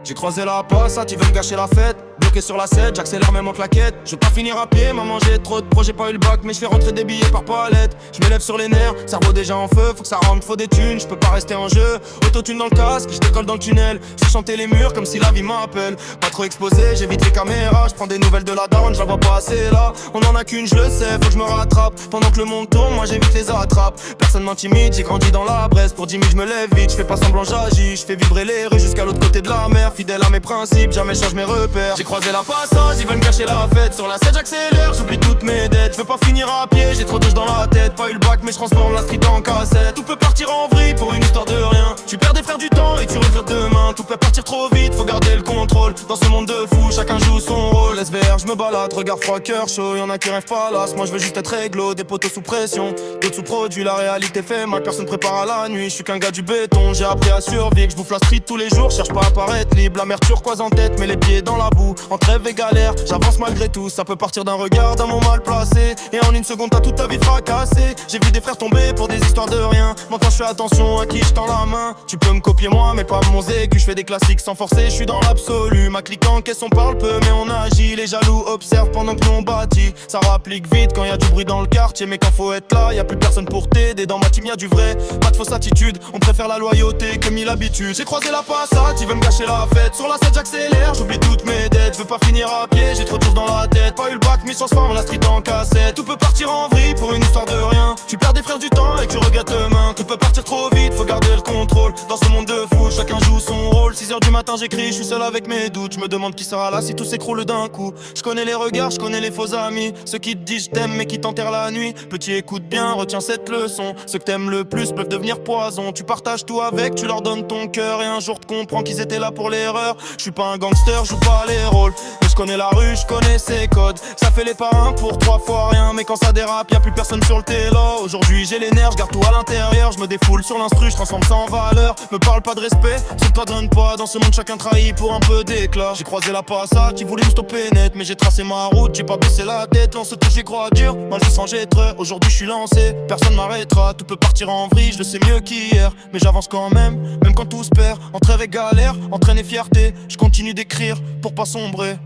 J'ai croisé la passate, ils veulent me gâcher la fête. Bloqué sur la 7, j'accélère même en claquette. Je veux pas finir à pied, maman j'ai trop de projets, pas eu le bac. Mais je fais rentrer des billets par palette. Je m'élève sur les nerfs, cerveau déjà en feu. Faut que ça rentre, faut des thunes, je peux pas rester en jeu. Autotune dans le casque, je décolle dans le tunnel. Je fais chanter les murs comme si la vie m'appelle. Pas trop exposé, j'évite les caméras. Je prends des nouvelles de la down, je la vois pas assez là. On en a qu'une, je le sais, faut que je me rattrape. Pendant que le monde tourne, moi j'évite les attrapes. Personne m'intimide, j'ai grandi dans la Bresse. Pour 10 000 je me lève vite, je fais pas semblant j'agis. Je fais vibrer les rues jusqu'à l'autre côté de la mer. Fidèle à mes principes, jamais change mes repères. J'ai croisé la passage, ils veulent me gâcher la fête. Sur la 7 j'accélère, j'oublie toutes mes dettes. Je veux pas finir à pied, j'ai trop de dans la tête. Pas eu le bac mais je transforme la street en cassette. Tout peut partir en vrille pour une histoire de rien. Tu perds des frères du temps et tu regrettes demain. Tout peut partir trop vite, faut garder le contrôle. Dans ce monde de fou, chacun joue son rôle. SVR, je me balade, regard froid, cœur chaud. Y'en a qui rêvent pas là, moi je veux juste être réglo. Des poteaux sous pression, d'autres sous produits. La réalité fait mal, personne prépare à la nuit. Je suis qu'un gars du béton, j'ai appris à survivre. Je bouffe la street tous les jours, cherche pas à paraître libre. La mer turquoise en tête, mais les pieds dans la boue. Entre rêve et galère, j'avance malgré tout. Ça peut partir d'un regard, d'un mot mal placé. Et en une seconde t'as toute ta vie fracassée. J'ai vu des frères tomber pour des histoires de rien. Maintenant je fais attention à qui je tends la main. Tu peux me copier moi mais pas mon zécu. Je fais des classiques sans forcer, je suis dans l'absolu. Ma clique en caisse on parle peu mais on agit. Les jaloux observent pendant que nous on bâtit. Ça rapplique vite quand y a du bruit dans le quartier. Mais quand faut être là, y a plus personne pour t'aider. Dans ma team y a du vrai, pas de fausse attitude. On préfère la loyauté que mille habitudes. J'ai croisé la passate, ils veulent me gâcher la fête. Sur la 7 j'accélère, j'oublie toutes mes dettes. Je veux pas finir à pied, j'ai trop de choses dans la tête. Pas eu le bac mais je transforme la street en cassette. Tout peut partir en vrille pour une histoire de rien. Tu perds des frères du temps et tu regrettes demain. Tout peut partir trop vite, faut garder le contrôle. Dans ce monde de fou, chacun joue son rôle. 6h du matin j'écris, je suis seul avec mes doutes. Je me demande qui sera là si tout s'écroule d'un coup. Je connais les regards, je connais les faux amis. Ceux qui te disent je t'aime mais qui t'enterrent la nuit. Petit écoute bien, retiens cette leçon. Ceux que t'aimes le plus peuvent devenir poison. Tu partages tout avec, tu leur donnes ton cœur. Et un jour tu comprends qu'ils étaient là pour l'erreur. Je suis pas un gangster, je joue pas les rôles. Mais je connais la rue, je connais ses codes. Ça fait les parrains pour 3 fois rien. Mais quand ça dérape, y'a plus personne sur le télo. Aujourd'hui j'ai les nerfs, je garde tout à l'intérieur. Je me défoule sur l'instru, je transforme ça en valeur. Me parle pas de respect, ce que donne pas. Dans ce monde chacun trahit pour un peu d'éclat. J'ai croisé la passate, qui voulait me stopper net. Mais j'ai tracé ma route, j'ai pas baissé la tête. Lance tout, j'y crois dur, mal je sens j'ai trait. Aujourd'hui je suis lancé, personne m'arrêtera. Tout peut partir en vrille, je le sais mieux qu'hier. Mais j'avance quand même, même quand tout se perd. Entre rêve et galère, entraîne et fierté. Je continue d'écrire pour pas sombrer.